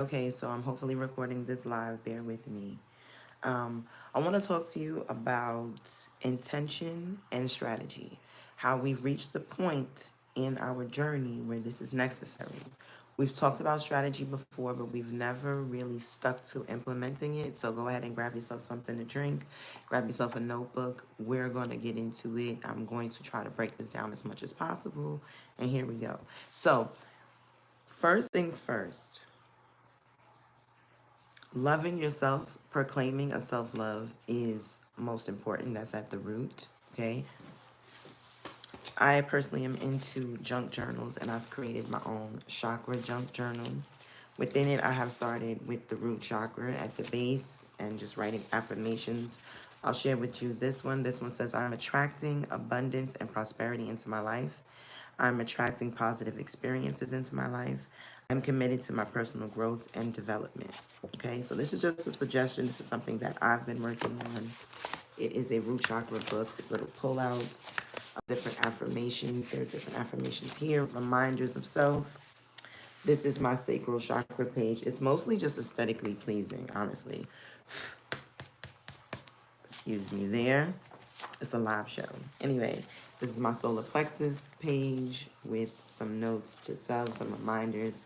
Okay, so I'm hopefully recording this live. Bear with me. I want to talk to you about intention and strategy, how we've reached the point in our journey where this is necessary. We've talked about strategy before, but we've never really stuck to implementing it. So go ahead and grab yourself something to drink, grab yourself a notebook. We're going to get into it. I'm going to try to break this down as much as possible. And here we go. So, first things first. Loving yourself, proclaiming a self-love is most important. That's at the root, okay? I personally am into junk journals, and I've created my own chakra junk journal. Within it, I have started with the root chakra at the base and just writing affirmations. I'll share with you this one. This one says, I'm attracting abundance and prosperity into my life. I'm attracting positive experiences into my life. I'm committed to my personal growth and development. Okay, so this is just a suggestion. This is something that I've been working on. It is a root chakra book with little pullouts of different affirmations. There are different affirmations here, reminders of self. This is my sacral chakra page. It's mostly just aesthetically pleasing, honestly. Excuse me there. It's a live show. Anyway, this is my solar plexus page with some notes to self, some reminders,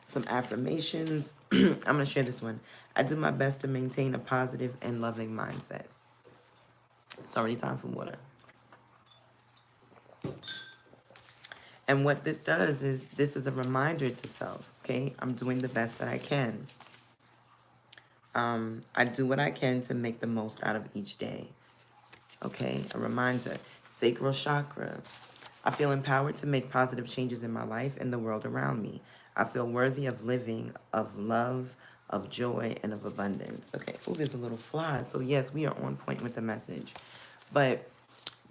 some affirmations. I'm going to share this one. I do my best to maintain a positive and loving mindset. It's already time for water. And what this does is this is a reminder to self, okay? I'm doing the best that I can. I do what I can to make the most out of each day. Okay, a reminder, sacral chakra. I feel empowered to make positive changes in my life and the world around me. I feel worthy of living, of love, of joy, and of abundance. Okay, oh, there's a little fly. So yes, we are on point with the message. But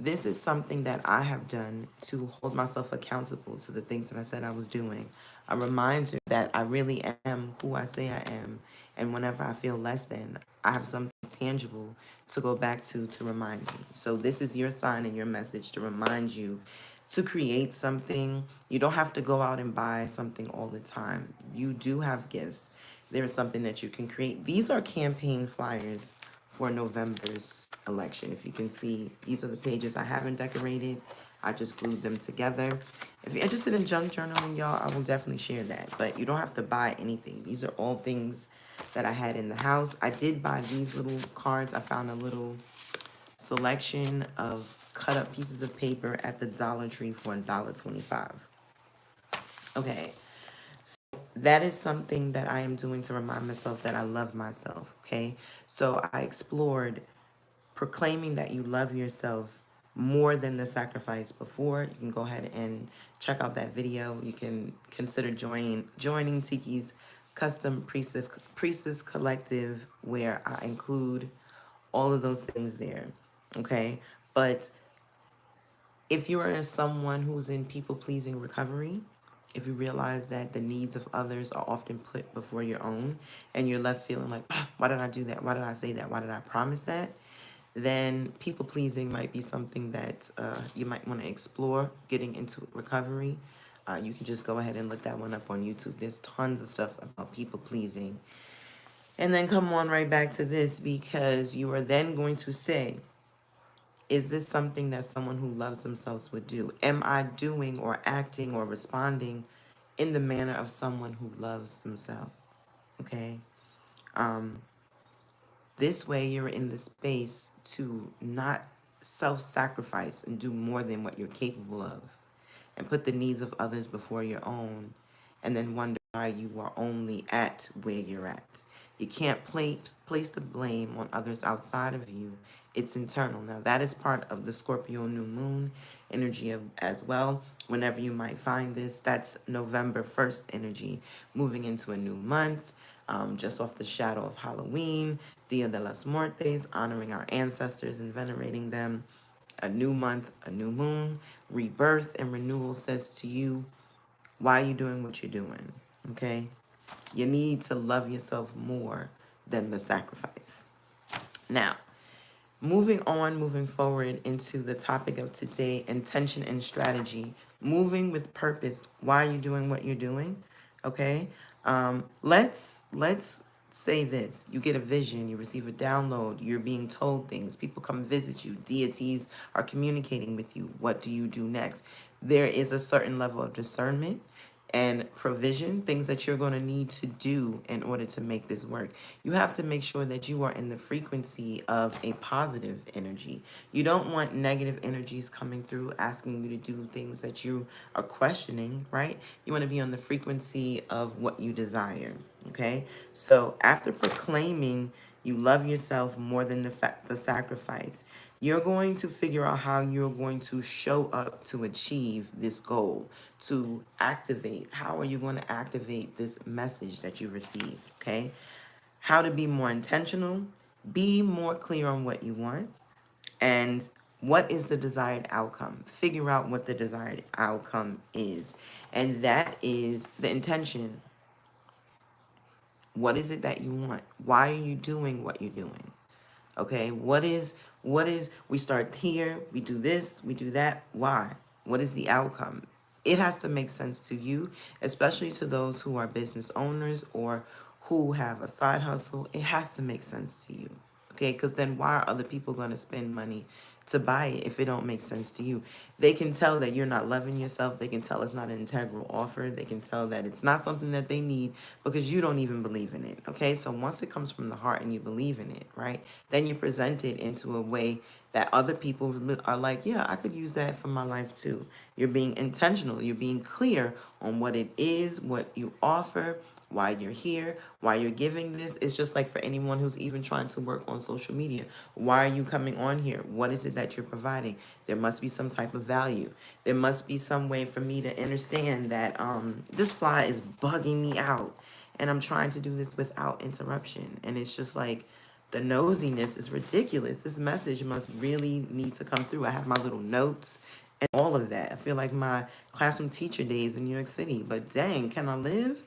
this is something that I have done to hold myself accountable to the things that I said I was doing. A reminder that I really am who I say I am. And whenever I feel less than, I have something tangible to go back to remind me. So this is your sign and your message to remind you to create something. You don't have to go out and buy something all the time. You do have gifts. There's something that you can create. These are campaign flyers for November's election. If you can see, these are the pages I haven't decorated. I just glued them together. If you're interested in junk journaling, y'all, I will definitely share that. But you don't have to buy anything. These are all things that I had in the house. I did buy these little cards. I found a little selection of cut up pieces of paper at the Dollar Tree for $1.25. Okay, that is something that I am doing to remind myself that I love myself, okay? So I explored proclaiming that you love yourself more than the sacrifice before. You can go ahead and check out that video. You can consider joining Tiki's custom priestess collective, where I include all of those things there, okay? But if you are someone who's in people-pleasing recovery, if you realize that the needs of others are often put before your own, and you're left feeling like, why did I do that? Why did I say that? Why did I promise that? Then people-pleasing might be something that you might want to explore getting into recovery. You can just go ahead and look that one up on YouTube. There's tons of stuff about people-pleasing. And then come on right back to this, because you are then going to say, is this something that someone who loves themselves would do? Am I doing or acting or responding in the manner of someone who loves themselves? Okay. This way you're in the space to not self-sacrifice and do more than what you're capable of, and put the needs of others before your own, and then wonder why you are only at where you're at. You can't place the blame on others outside of you. It's internal. Now, that is part of the Scorpio new moon energy as well. Whenever you might find this, that's November 1st energy, moving into a new month, just off the shadow of Halloween, Dia de los Muertes, honoring our ancestors and venerating them. A new month, a new moon, rebirth and renewal says to you, why are you doing what you're doing? Okay? You need to love yourself more than the sacrifice. Now, moving forward into the topic of today, intention and strategy, moving with purpose. Why are you doing what you're doing? Okay? Let's say this. You get a vision, you receive a download, you're being told things, people come visit you, deities are communicating with you. What do you do next? There is a certain level of discernment and provision, things that you're going to need to do in order to make this work. You have to make sure that you are in the frequency of a positive energy. You don't want negative energies coming through asking you to do things that you are questioning, right? You want to be on the frequency of what you desire, okay? So after proclaiming you love yourself more than the sacrifice, you're going to figure out how you're going to show up to achieve this goal, to activate. How are you going to activate this message that you received, okay? How to be more intentional, be more clear on what you want, and what is the desired outcome. Figure out what the desired outcome is. And that is the intention. What is it that you want? Why are you doing what you're doing? Okay, we start here, we do this, we do that. Why? What is the outcome? It has to make sense to you, especially to those who are business owners or who have a side hustle. It has to make sense to you. Okay, because then why are other people going to spend money to buy it if it don't make sense to you? They can tell that you're not loving yourself. They can tell it's not an integral offer. They can tell that it's not something that they need because you don't even believe in it. Okay, so once it comes from the heart and you believe in it, right, then you present it into a way that other people are like, yeah, I could use that for my life too. You're being intentional. You're being clear on what it is, what you offer, why you're here, why you're giving this. It's just like for anyone who's even trying to work on social media. Why are you coming on here? What is it that you're providing? There must be some type of value. There must be some way for me to understand that this fly is bugging me out and I'm trying to do this without interruption. And it's just like, the nosiness is ridiculous. This message must really need to come through. I have my little notes and all of that. I feel like my classroom teacher days in New York City, but dang, can I live?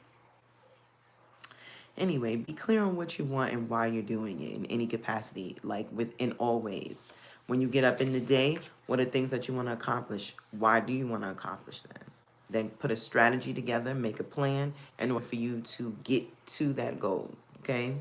Anyway, be clear on what you want and why you're doing it in any capacity, like within all ways. When you get up in the day, what are things that you want to accomplish? Why do you want to accomplish them? Then put a strategy together, make a plan in order for you to get to that goal, okay?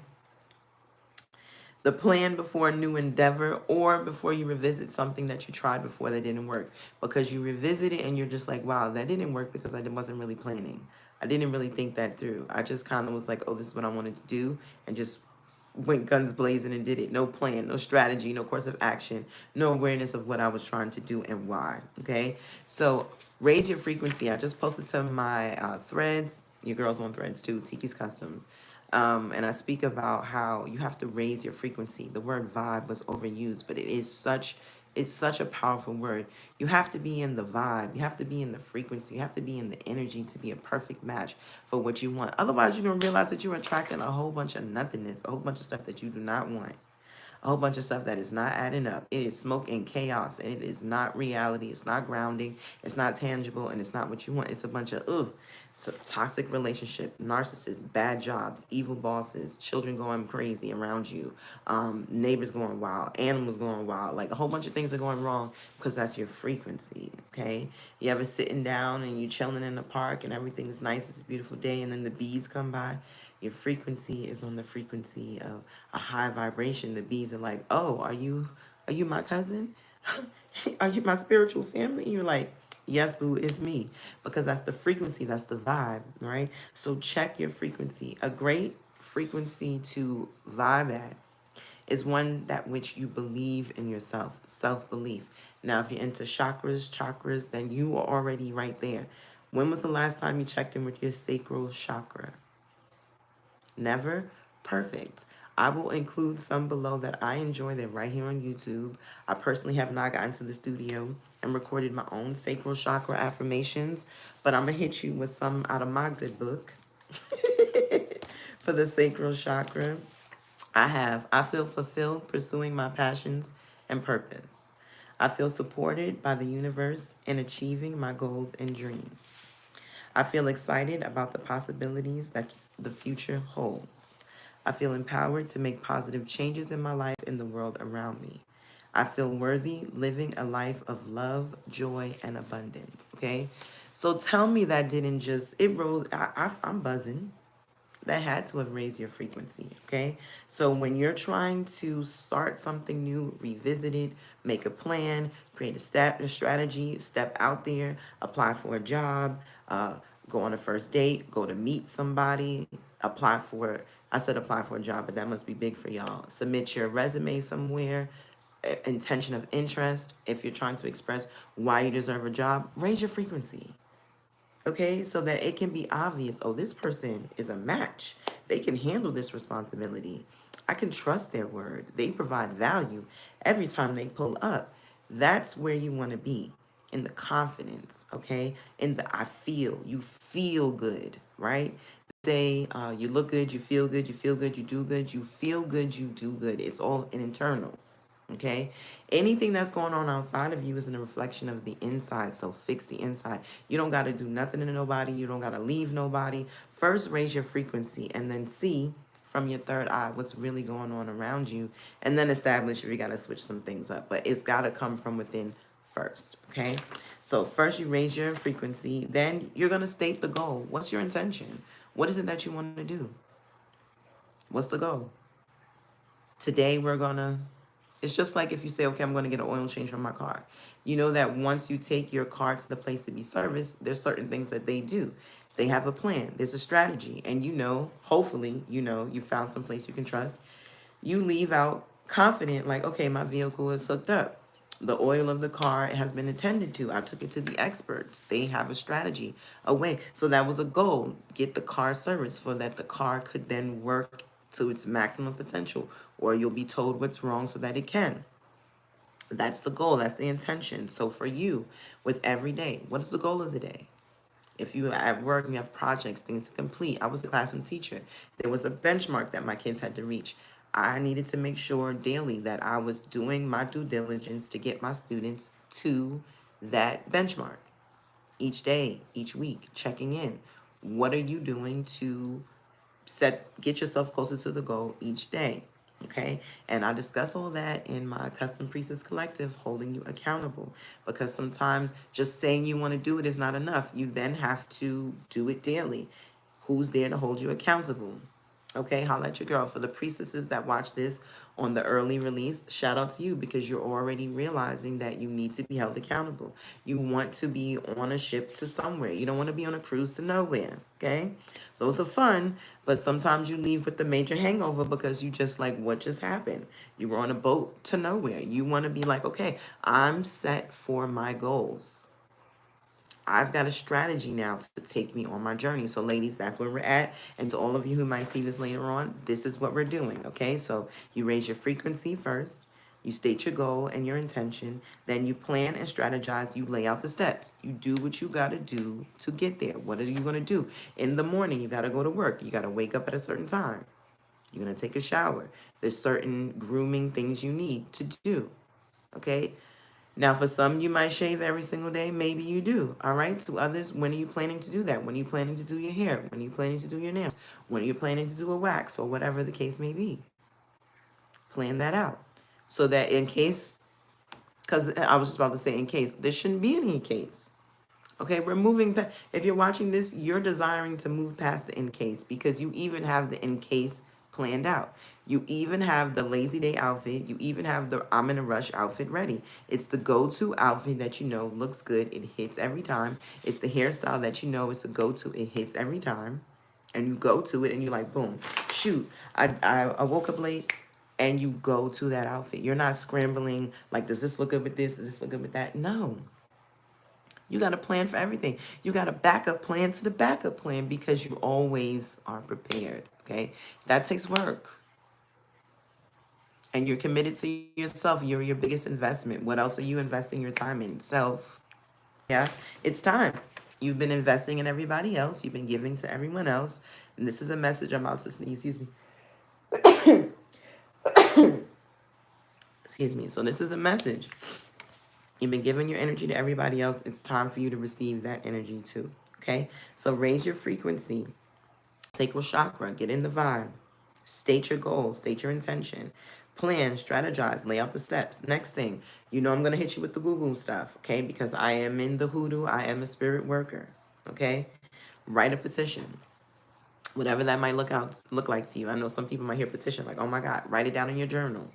The plan before a new endeavor or before you revisit something that you tried before that didn't work, because you revisit it and you're just like, wow, that didn't work because I wasn't really planning. I didn't really think that through. I just kind of was like, oh, this is what I wanted to do, and just went guns blazing and did it. No plan, no strategy, no course of action, no awareness of what I was trying to do and why. Okay, so raise your frequency. I just posted some of my threads. Your girls on threads too, Tiki's Customs. And I speak about how you have to raise your frequency. The word vibe was overused, but it's such a powerful word. You have to be in the vibe. You have to be in the frequency. You have to be in the energy to be a perfect match for what you want. Otherwise, you're going to realize that you're attracting a whole bunch of nothingness, a whole bunch of stuff that you do not want. A whole bunch of stuff that is not adding up. It is smoke and chaos, and it is not reality. It's not grounding. It's not tangible, and it's not what you want. It's a bunch of so toxic relationship, narcissists, bad jobs, evil bosses, children going crazy around you, neighbors going wild, animals going wild. Like a whole bunch of things are going wrong because that's your frequency. Okay, you ever sitting down and you chilling in the park and everything's nice, it's a beautiful day, and then the bees come by. Your frequency is on the frequency of a high vibration. The bees are like, oh, are you my cousin? Are you my spiritual family? And you're like, yes, boo, it's me. Because that's the frequency, that's the vibe, right? So check your frequency. A great frequency to vibe at is one that which you believe in yourself, self-belief. Now, if you're into chakras, then you are already right there. When was the last time you checked in with your sacral chakra? Never? Perfect. I will include some below that I enjoy. They're right here on YouTube. I personally have not gotten to the studio and recorded my own sacral chakra affirmations, but I'm going to hit you with some out of my good book for the sacral chakra. I feel fulfilled pursuing my passions and purpose. I feel supported by the universe in achieving my goals and dreams. I feel excited about the possibilities that the future holds. I feel empowered to make positive changes in my life and the world around me. I feel worthy living a life of love, joy, and abundance. Okay? So tell me that didn't just, it rolled, I'm buzzing. That had to have raised your frequency, okay? So when you're trying to start something new, revisit it, make a plan, create a strategy, step out there, apply for a job, go on a first date, go to meet somebody, I said apply for a job, but that must be big for y'all. Submit your resume somewhere, intention of interest. If you're trying to express why you deserve a job, raise your frequency. Okay, so that it can be obvious, oh, this person is a match. They can handle this responsibility. I can trust their word. They provide value every time they pull up. That's where you want to be, in the confidence, okay? In the you feel good, right? Say you look good, you feel good, you feel good, you do good, you feel good, you do good. It's all an internal. Okay, anything that's going on outside of you is a reflection of the inside. So fix the inside. You don't got to do nothing to nobody. You don't got to leave nobody. First, raise your frequency and then see from your third eye what's really going on around you, and then establish if you got to switch some things up. But it's got to come from within first. Okay, so first you raise your frequency, then you're going to state the goal. What's your intention? What is it that you want to do? What's the goal? Today we're gonna, it's just like if you say, okay, I'm gonna get an oil change for my car. You know that once you take your car to the place to be serviced, there's certain things that they do. They have a plan, there's a strategy, and you know, hopefully, you know, you found some place you can trust. You leave out confident, like, okay, my vehicle is hooked up. The oil of the car has been attended to. I took it to the experts. They have a strategy, a way. So that was a goal. Get the car serviced so that the car could then work to its maximum potential, or you'll be told what's wrong so that it can. That's the goal. That's the intention. So for you, with every day, what is the goal of the day? If you at work and you have projects, things to complete. I was a classroom teacher. There was a benchmark that my kids had to reach. I needed to make sure daily that I was doing my due diligence to get my students to that benchmark. Each day, each week, checking in. What are you doing to get yourself closer to the goal each day? Okay, and I discuss all that in my Custom Priestess Collective, holding you accountable, because sometimes just saying you want to do it is not enough. You then have to do it daily. Who's there to hold you accountable? Okay, holla at your girl. For the priestesses that watch this on the early release, shout out to you, because you're already realizing that you need to be held accountable. You want to be on a ship to somewhere. You don't want to be on a cruise to nowhere, okay? Those are fun, but sometimes you leave with the major hangover because you just like, what just happened? You were on a boat to nowhere. You want to be like, okay, I'm set for my goals. I've got a strategy now to take me on my journey. So ladies, that's where we're at. And to all of you who might see this later on, this is what we're doing, okay? So you raise your frequency first, you state your goal and your intention, then you plan and strategize, you lay out the steps. You do what you gotta do to get there. What are you gonna do? In the morning, you gotta go to work. You gotta wake up at a certain time. You're gonna take a shower. There's certain grooming things you need to do, okay? Now, for some, you might shave every single day. Maybe you do. All right. To others, when are you planning to do that? When are you planning to do your hair? When are you planning to do your nails? When are you planning to do a wax, or whatever the case may be? Plan that out so that in case, because I was just about to say in case, there shouldn't be any case. Okay, we're moving past, if you're watching this, you're desiring to move past the in case, because you even have the in case planned out. You even have the lazy day outfit. You even have the I'm in a rush outfit ready. It's the go-to outfit that you know looks good. It hits every time. It's the hairstyle that you know is a go-to. It hits every time. And you go to it and you're like, boom, shoot. I woke up late, and you go to that outfit. You're not scrambling like, does this look good with this? Does this look good with that? No. You got a plan for everything. You got a backup plan to the backup plan, because you always are prepared, okay? That takes work. And you're committed to yourself. You're your biggest investment. What else are you investing your time in? Self. Yeah, it's time. You've been investing in everybody else. You've been giving to everyone else. And this is a message. I'm about to sneeze. Excuse me. Excuse me. So this is a message. You've been giving your energy to everybody else. It's time for you to receive that energy too. Okay? So raise your frequency. Sacral chakra. Get in the vibe. State your goals. State your intention. Plan, strategize, lay out the steps. Next thing, you know I'm going to hit you with the woo-woo stuff, okay? Because I am in the hoodoo. I am a spirit worker, okay? Write a petition. Whatever that might look like to you. I know some people might hear petition like, oh my God, write it down in your journal.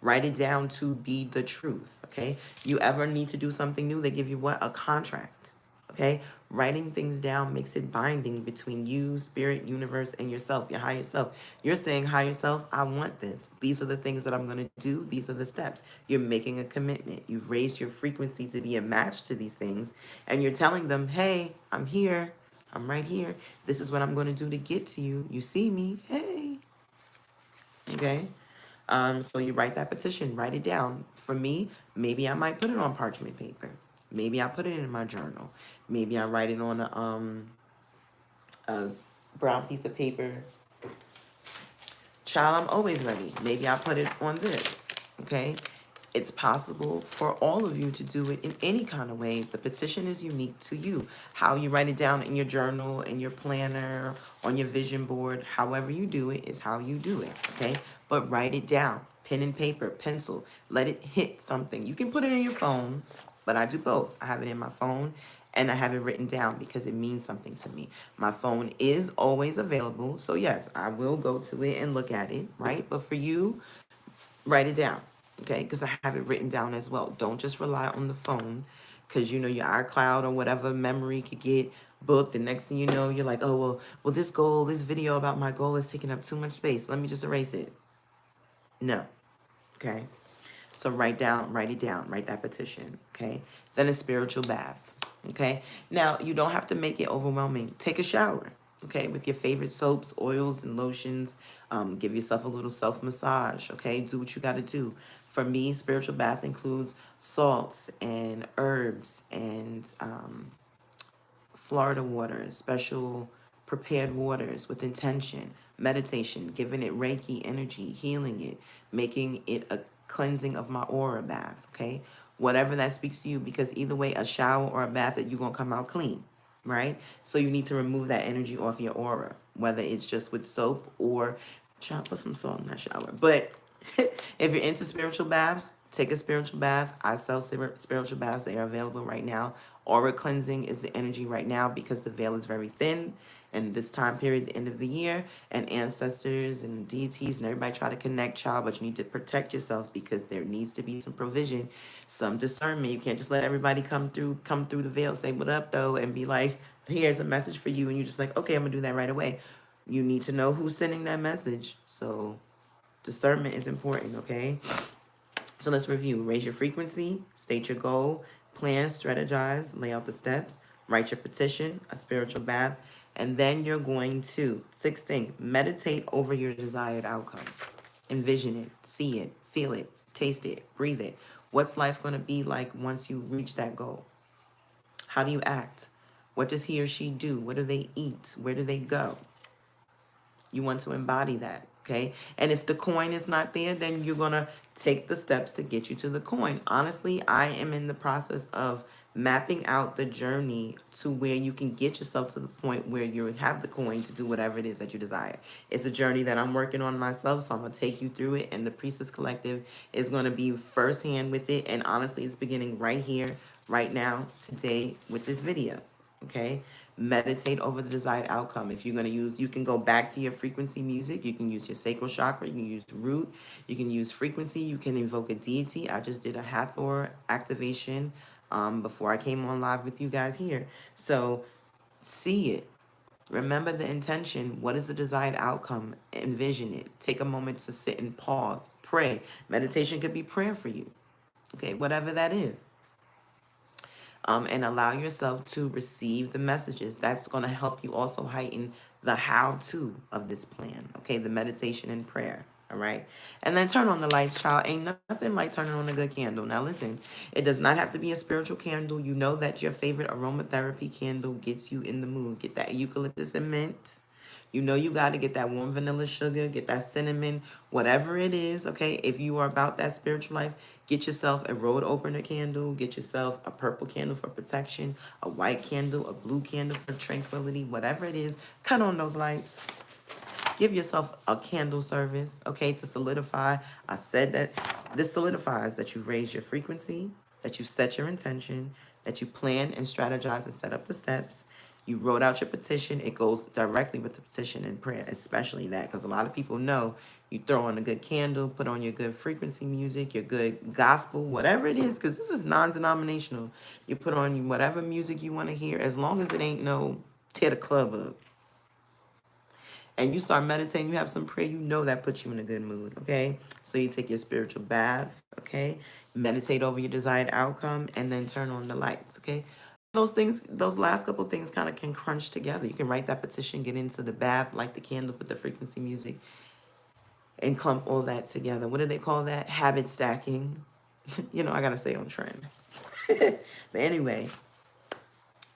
Write it down to be the truth, okay? You ever need to do something new, they give you what? A contract, okay? Writing things down makes it binding between you, spirit, universe, and yourself, your higher self. You're saying, higher self, I want this. These are the things that I'm going to do. These are the steps. You're making a commitment. You've raised your frequency to be a match to these things, and you're telling them, hey, I'm here. I'm right here. This is what I'm going to do to get to you. You see me. Hey. Okay? So you write that petition, write it down. For me, maybe I might put it on parchment paper. Maybe I put it in my journal. Maybe I write it on a brown piece of paper. Child, I'm always ready. Maybe I put it on this, okay? It's possible for all of you to do it in any kind of way. The petition is unique to you. How you write it down in your journal, in your planner, on your vision board, however you do it is how you do it, okay? But write it down, pen and paper, pencil. Let it hit something. You can put it in your phone, but I do both. I have it in my phone and I have it written down because it means something to me. My phone is always available. So yes, I will go to it and look at it, right? But for you, write it down, okay? Because I have it written down as well. Don't just rely on the phone because, you know, your iCloud or whatever memory could get booked. The next thing you know, you're like, oh, well, this video about my goal is taking up too much space. Let me just erase it. No, okay? So write it down, write that petition, okay? Then a spiritual bath, okay? Now, you don't have to make it overwhelming. Take a shower, okay, with your favorite soaps, oils, and lotions. Give yourself a little self-massage, okay? Do what you got to do. For me, spiritual bath includes salts and herbs and Florida waters, special prepared waters with intention, meditation, giving it Reiki energy, healing it, making it a cleansing of my aura bath, okay? Whatever that speaks to you, because either way, a shower or a bath, that you're going to come out clean, right? So you need to remove that energy off your aura, whether it's just with soap or, try to put some salt in that shower. But if you're into spiritual baths, take a spiritual bath. I sell spiritual baths. They are available right now. Aura cleansing is the energy right now because the veil is very thin. And this time period, the end of the year, and ancestors and deities and everybody try to connect, child, but you need to protect yourself because there needs to be some provision, some discernment. You can't just let everybody come through the veil, say what up though, and be like, here's a message for you, and you're just like, okay, I'm gonna do that right away. You need to know who's sending that message. So discernment is important, okay? So let's review. Raise your frequency, state your goal, plan, strategize, lay out the steps, write your petition, a spiritual bath, and then you're going to, sixth thing, meditate over your desired outcome. Envision it, see it, feel it, taste it, breathe it. What's life going to be like once you reach that goal? How do you act? What does he or she do? What do they eat? Where do they go? You want to embody that, okay? And if the coin is not there, then you're going to take the steps to get you to the coin. Honestly, I am in the process of mapping out the journey to where you can get yourself to the point where you have the coin to do whatever it is that you desire. It's a journey that I'm working on myself, so I'm going to take you through it, and the Priestess Collective is going to be firsthand with it, and honestly, it's beginning right here, right now, today, with this video, okay? Meditate over the desired outcome. If you're going to use, you can go back to your frequency music. You can use your sacral chakra. You can use root. You can use frequency. You can invoke a deity. I just did a Hathor activation before I came on live with you guys here. So see it. Remember the intention. What is the desired outcome? Envision it. Take a moment to sit and pause. Pray. Meditation could be prayer for you. Okay, whatever that is. And allow yourself to receive the messages. That's going to help you also heighten the how-to of this plan, okay? The meditation and prayer, all right? And then turn on the lights, child. Ain't nothing like turning on a good candle. Now, listen, it does not have to be a spiritual candle. You know that your favorite aromatherapy candle gets you in the mood. Get that eucalyptus and mint. You know you got to get that warm vanilla sugar, get that cinnamon, whatever it is, okay? If you are about that spiritual life, get yourself a road opener candle, get yourself a purple candle for protection, a white candle, a blue candle for tranquility, whatever it is. Cut on those lights. Give yourself a candle service, okay, to solidify. I said that this solidifies that you've raised your frequency, that you set your intention, that you plan and strategize and set up the steps. You wrote out your petition. It goes directly with the petition and prayer, especially that, because a lot of people know you throw on a good candle, put on your good frequency music, your good gospel, whatever it is, because this is non-denominational. You put on whatever music you want to hear, as long as it ain't no tear the club up. And you start meditating, you have some prayer, you know that puts you in a good mood, okay? So you take your spiritual bath, okay? Meditate over your desired outcome, and then turn on the lights, okay? Those things, those last couple things kind of can crunch together. You can write that petition, get into the bath, light the candle, put the frequency music, and clump all that together. What do they call that? Habit stacking. You know, I gotta stay on trend. But anyway,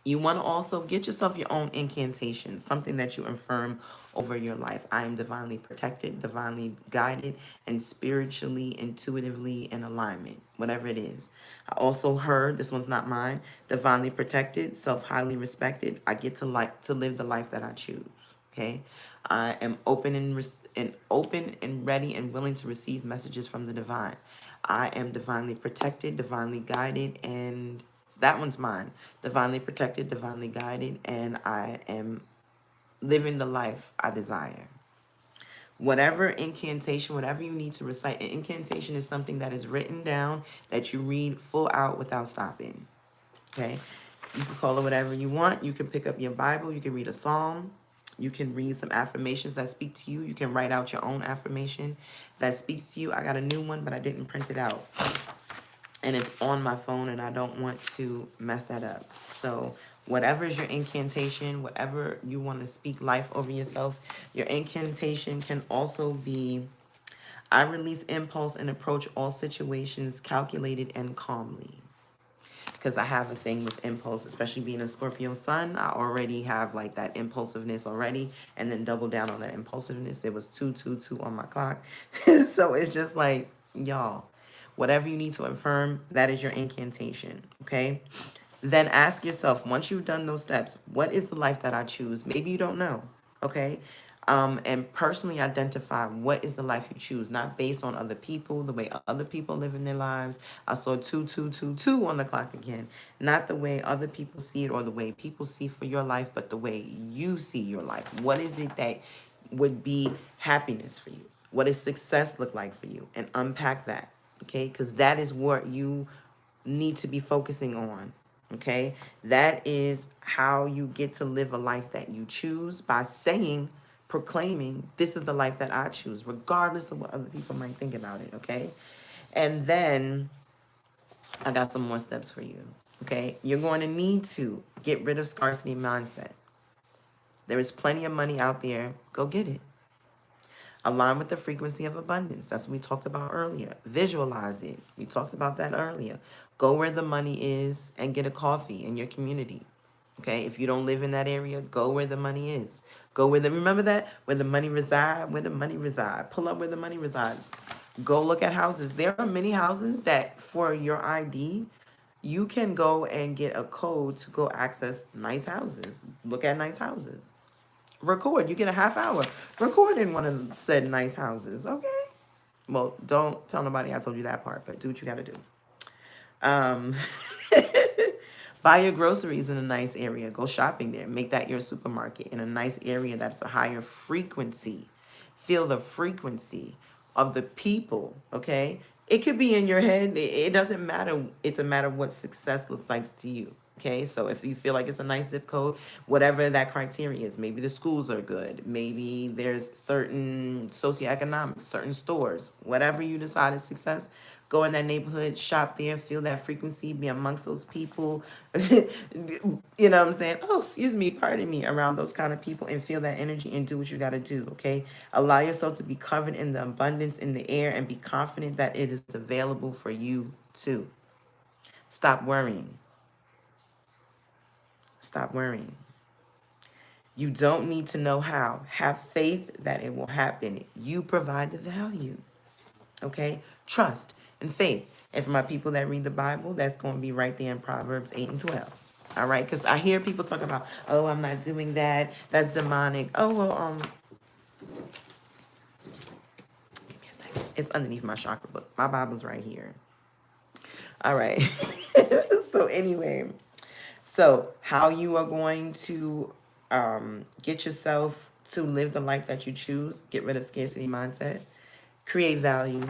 you want to also get yourself your own incantation, something that you affirm over your life. I am divinely protected, divinely guided, and spiritually, intuitively in alignment, whatever it is. I also heard, this one's not mine, divinely protected, self-highly respected. I get to live the life that I choose. Okay, I am open and ready and willing to receive messages from the divine. I am divinely protected, divinely guided, and that one's mine. Divinely protected, divinely guided, and I am living the life I desire. Whatever incantation, whatever you need to recite, an incantation is something that is written down that you read full out without stopping. Okay? You can call it whatever you want. You can pick up your Bible. You can read a psalm. You can read some affirmations that speak to you. You can write out your own affirmation that speaks to you. I got a new one, but I didn't print it out. And it's on my phone, and I don't want to mess that up. So whatever is your incantation, whatever you want to speak life over yourself, your incantation can also be, I release impulse and approach all situations calculated and calmly. Because I have a thing with impulse, especially being a Scorpio sun. I already have like that impulsiveness already, and then double down on that impulsiveness. There was 222 on my clock. So it's just like, y'all, whatever you need to affirm, that is your incantation, okay? Then ask yourself, once you've done those steps, what is the life that I choose? Maybe you don't know, okay? And personally identify what is the life you choose, not based on other people, the way other people live in their lives. I saw 2222 on the clock again. Not the way other people see it or the way people see for your life, but the way you see your life. What is it that would be happiness for you? What does success look like for you? And unpack that, okay? Because that is what you need to be focusing on. Okay, that is how you get to live a life that you choose, by saying, proclaiming, this is the life that I choose, regardless of what other people might think about it. Okay, and then I got some more steps for you. Okay, you're going to need to get rid of scarcity mindset. There is plenty of money out there. Go get it. Align with the frequency of abundance. That's what we talked about earlier. Visualize it. We talked about that earlier. Go where the money is and get a coffee in your community. Okay, if you don't live in that area, go where the money is. Go where remember that? Where the money reside, where the money reside. Pull up where the money resides. Go look at houses. There are many houses that for your ID, you can go and get a code to go access nice houses. Look at nice houses. Record. You get a half hour. Record in one of said nice houses. Okay. Well, don't tell nobody I told you that part, but do what you got to do. Buy your groceries in a nice area. Go shopping there. Make that your supermarket in a nice area that's a higher frequency. Feel the frequency of the people, okay? It could be in your head. It doesn't matter. It's a matter of what success looks like to you. Okay, so if you feel like it's a nice zip code, whatever that criteria is, maybe the schools are good, maybe there's certain socioeconomics, certain stores, whatever you decide is success, go in that neighborhood, shop there, feel that frequency, be amongst those people, you know what I'm saying? Oh, excuse me, pardon me, around those kind of people, and feel that energy and do what you got to do, okay? Allow yourself to be covered in the abundance in the air and be confident that it is available for you too. Stop worrying. Stop worrying. You don't need to know how. Have faith that it will happen. You provide the value. Okay? Trust and faith. And for my people that read the Bible, that's going to be right there in Proverbs 8 and 12. All right? Because I hear people talk about, oh, I'm not doing that. That's demonic. Oh, well, give me a second. It's underneath my chakra book. My Bible's right here. All right. So anyway. So how you are going to get yourself to live the life that you choose, get rid of scarcity mindset, create value.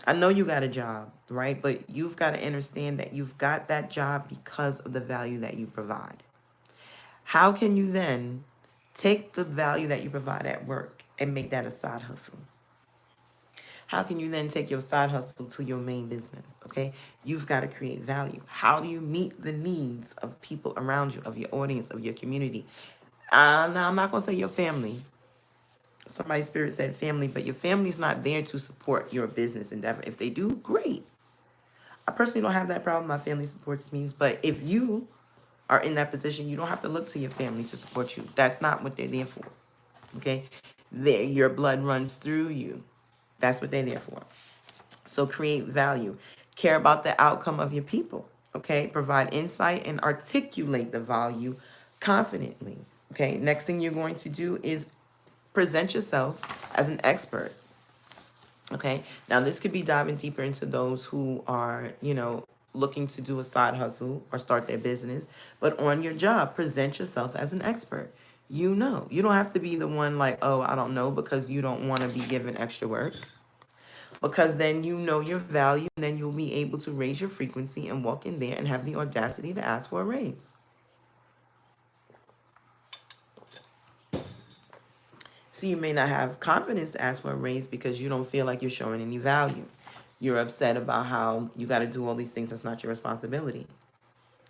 I know you got a job, right? But you've got to understand that you've got that job because of the value that you provide. How can you then take the value that you provide at work and make that a side hustle? How can you then take your side hustle to your main business? Okay, you've got to create value. How do you meet the needs of people around you, of your audience, of your community? Now, I'm not going to say your family. Somebody's spirit said family, but your family's not there to support your business endeavor. If they do, great. I personally don't have that problem. My family supports me. But if you are in that position, you don't have to look to your family to support you. That's not what they're there for. Okay? Your blood runs through you. That's what they're there for. So create value. Care about the outcome of your people. Okay? Provide insight and articulate the value confidently. Okay? Next thing you're going to do is present yourself as an expert. Okay? Now, this could be diving deeper into those who are, looking to do a side hustle or start their business. But on your job, present yourself as an expert. You don't have to be the one like, oh, I don't know, because you don't want to be given extra work. Because then you know your value, and then you'll be able to raise your frequency and walk in there and have the audacity to ask for a raise. See, you may not have confidence to ask for a raise because you don't feel like you're showing any value. You're upset about how you got to do all these things that's not your responsibility.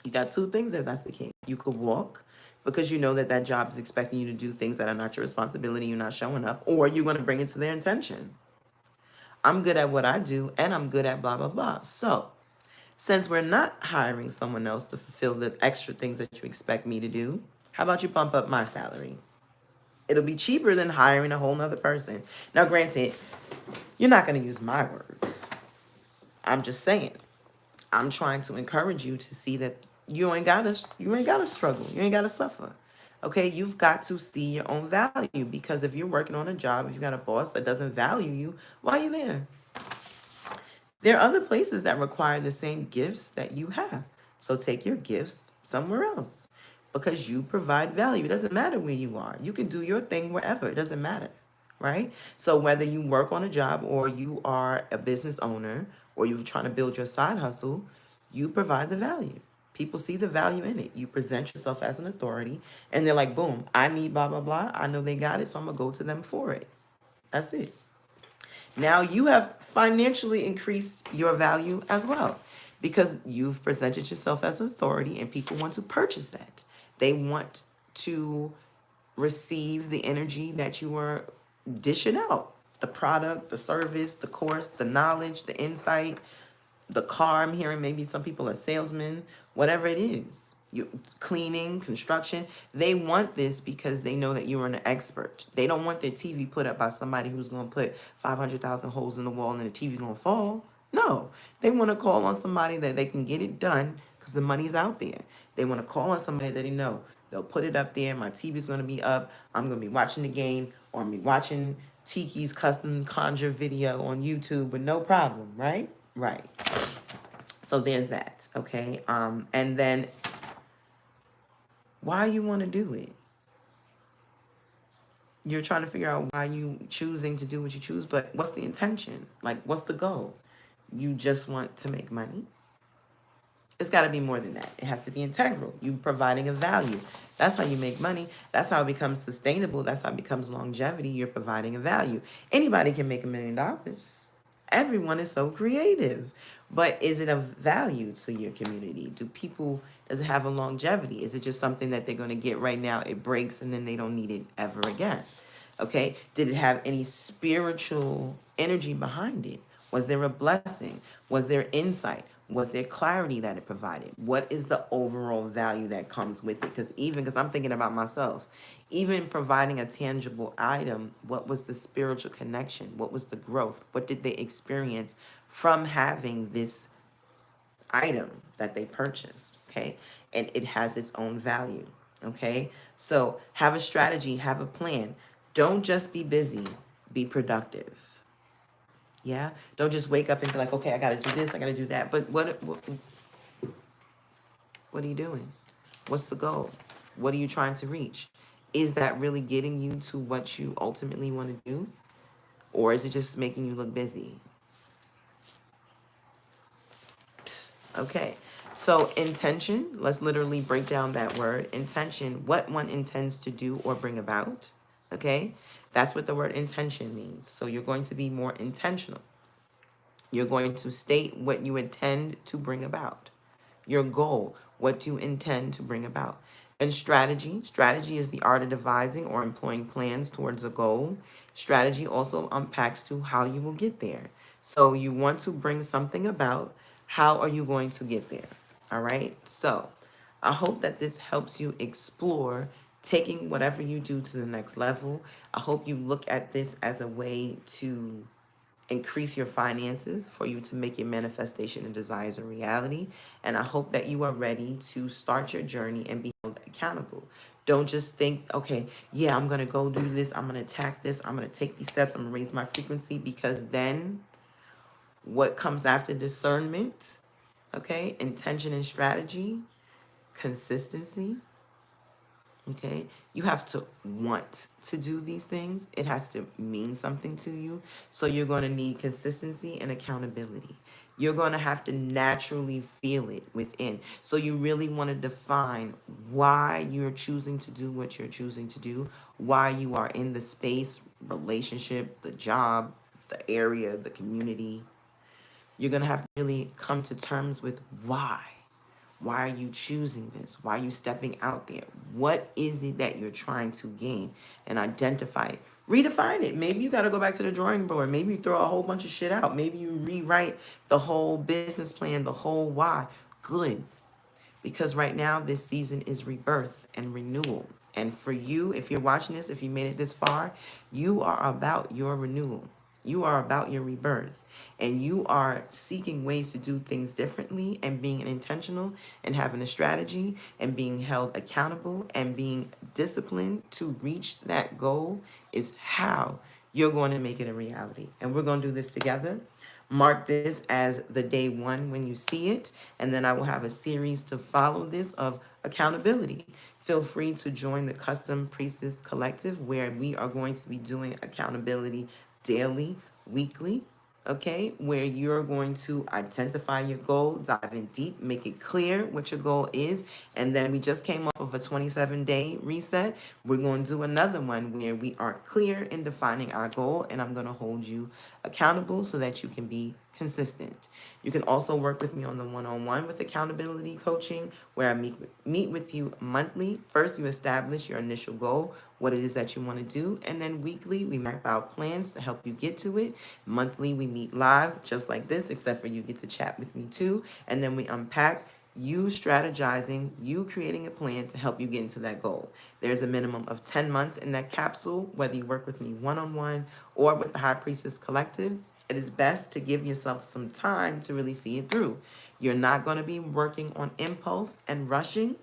You got two things if that's the case. You could walk because you know that that job is expecting you to do things that are not your responsibility, you're not showing up, or you're going to bring it to their attention. I'm good at what I do, and I'm good at blah, blah, blah. So, since we're not hiring someone else to fulfill the extra things that you expect me to do, how about you bump up my salary? It'll be cheaper than hiring a whole nother person. Now, granted, you're not going to use my words. I'm just saying. I'm trying to encourage you to see that you ain't gotta struggle. You ain't gotta suffer. Okay, you've got to see your own value, because if you're working on a job, if you got a boss that doesn't value you, why are you there? There are other places that require the same gifts that you have. So take your gifts somewhere else, because you provide value. It doesn't matter where you are. You can do your thing wherever. It doesn't matter, right? So whether you work on a job or you are a business owner or you're trying to build your side hustle, you provide the value. People see the value in it. You present yourself as an authority and they're like, boom, I need blah, blah, blah. I know they got it, so I'm going to go to them for it. That's it. Now you have financially increased your value as well, because you've presented yourself as authority and people want to purchase that. They want to receive the energy that you are dishing out. The product, the service, the course, the knowledge, the insight, the car. I'm hearing maybe some people are salesmen, whatever it is. You cleaning, construction, they want this because they know that you're an expert. They don't want their TV put up by somebody who's going to put 500,000 holes in the wall and the TV's going to fall. No, they want to call on somebody that they can get it done because the money's out there. They want to call on somebody that they know. They'll put it up there. My TV's going to be up. I'm going to be watching the game, or I'm going to be watching Tiki's custom conjure video on YouTube with no problem, right? Right. So there's that, okay? And then why you want to do it? You're trying to figure out why you choosing to do what you choose, but what's the intention? Like, what's the goal? You just want to make money? It's got to be more than that. It has to be integral. You providing a value. That's how you make money. That's how it becomes sustainable. That's how it becomes longevity. You're providing a value. Anybody can make $1 million. Everyone is so creative. But is it of value to your community? Does it have a longevity? Is it just something that they're going to get right now? It breaks and then they don't need it ever again. Okay? Did it have any spiritual energy behind it? Was there a blessing? Was there insight? Was there clarity that it provided? What is the overall value that comes with it? Because I'm thinking about myself, even providing a tangible item, what was the spiritual connection? What was the growth? What did they experience from having this item that they purchased? Okay. And it has its own value. Okay. So have a strategy, have a plan. Don't just be busy, be productive. Yeah. Don't just wake up and be like, okay, I got to do this, I got to do that. But what are you doing? What's the goal? What are you trying to reach? Is that really getting you to what you ultimately want to do? Or is it just making you look busy? Okay, so intention, let's literally break down that word. Intention, what one intends to do or bring about. Okay, that's what the word intention means. So you're going to be more intentional. You're going to state what you intend to bring about. Your goal, what you intend to bring about. And strategy, strategy is the art of devising or employing plans towards a goal. Strategy also unpacks to how you will get there. So you want to bring something about. How are you going to get there? All right. So I hope that this helps you explore taking whatever you do to the next level. I hope you look at this as a way to increase your finances for you to make your manifestation and desires a reality. And I hope that you are ready to start your journey and be held accountable. Don't just think, okay, yeah, I'm going to go do this. I'm going to attack this. I'm going to take these steps. I'm going to raise my frequency, because then what comes after discernment, okay, intention and strategy, consistency, okay, you have to want to do these things. It has to mean something to you. So you're going to need consistency and accountability. You're going to have to naturally feel it within. So you really want to define why you're choosing to do what you're choosing to do, why you are in the space, relationship, the job, the area, the community. You're going to have to really come to terms with why. Why are you choosing this? Why are you stepping out there? What is it that you're trying to gain? And identify it. Redefine it. Maybe you got to go back to the drawing board. Maybe you throw a whole bunch of shit out. Maybe you rewrite the whole business plan, the whole why. Good. Because right now, this season is rebirth and renewal. And for you, if you're watching this, if you made it this far, you are about your renewal. You are about your rebirth. And you are seeking ways to do things differently and being intentional and having a strategy and being held accountable and being disciplined to reach that goal is how you're going to make it a reality. And we're going to do this together. Mark this as the day one when you see it, and then I will have a series to follow this of accountability. Feel free to join the Custom Priestess Collective, where we are going to be doing accountability daily, weekly, okay, where you're going to identify your goal, dive in deep, make it clear what your goal is. And then we just came off of a 27-day reset. We're going to do another one where we are clear in defining our goal, and I'm going to hold you accountable so that you can be consistent. You can also work with me on the one-on-one with accountability coaching, where I meet with you monthly. First, you establish your initial goal, what it is that you want to do, and then weekly, we map out plans to help you get to it. Monthly, we meet live, just like this, except for you get to chat with me too, and then we unpack you strategizing, you creating a plan to help you get into that goal. There's a minimum of 10 months in that capsule, whether you work with me one-on-one or with the High Priestess Collective. It is best to give yourself some time to really see it through. You're not going to be working on impulse and rushing.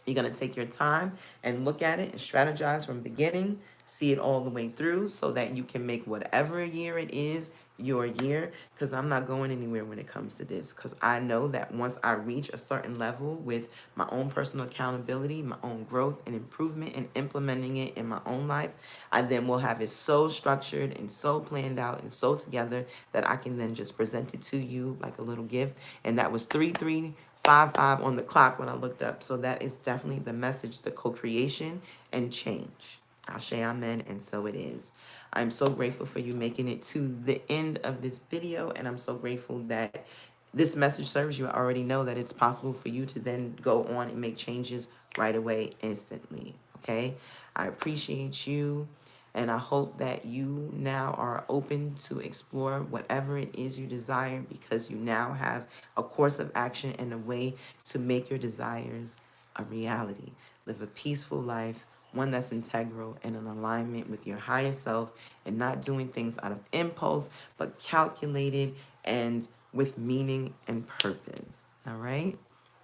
You're going to take your time and look at it and strategize from the beginning, see it all the way through so that you can make whatever year it is your year, because I'm not going anywhere when it comes to this, because I know that once I reach a certain level with my own personal accountability, my own growth and improvement, and implementing it in my own life, I then will have it so structured and so planned out and so together that I can then just present it to you like a little gift. And that was 3355 on the clock when I looked up. So that is definitely the message, the co-creation and change. Ashe, amen, and so it is. I'm so grateful for you making it to the end of this video, and I'm so grateful that this message serves you. I already know that it's possible for you to then go on and make changes right away, instantly, okay? I appreciate you, and I hope that you now are open to explore whatever it is you desire, because you now have a course of action and a way to make your desires a reality. Live a peaceful life, one that's integral and in alignment with your higher self, and not doing things out of impulse, but calculated and with meaning and purpose. All right?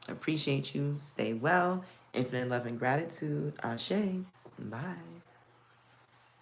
Appreciate you. Stay well. Infinite love and gratitude. Ashe. Bye.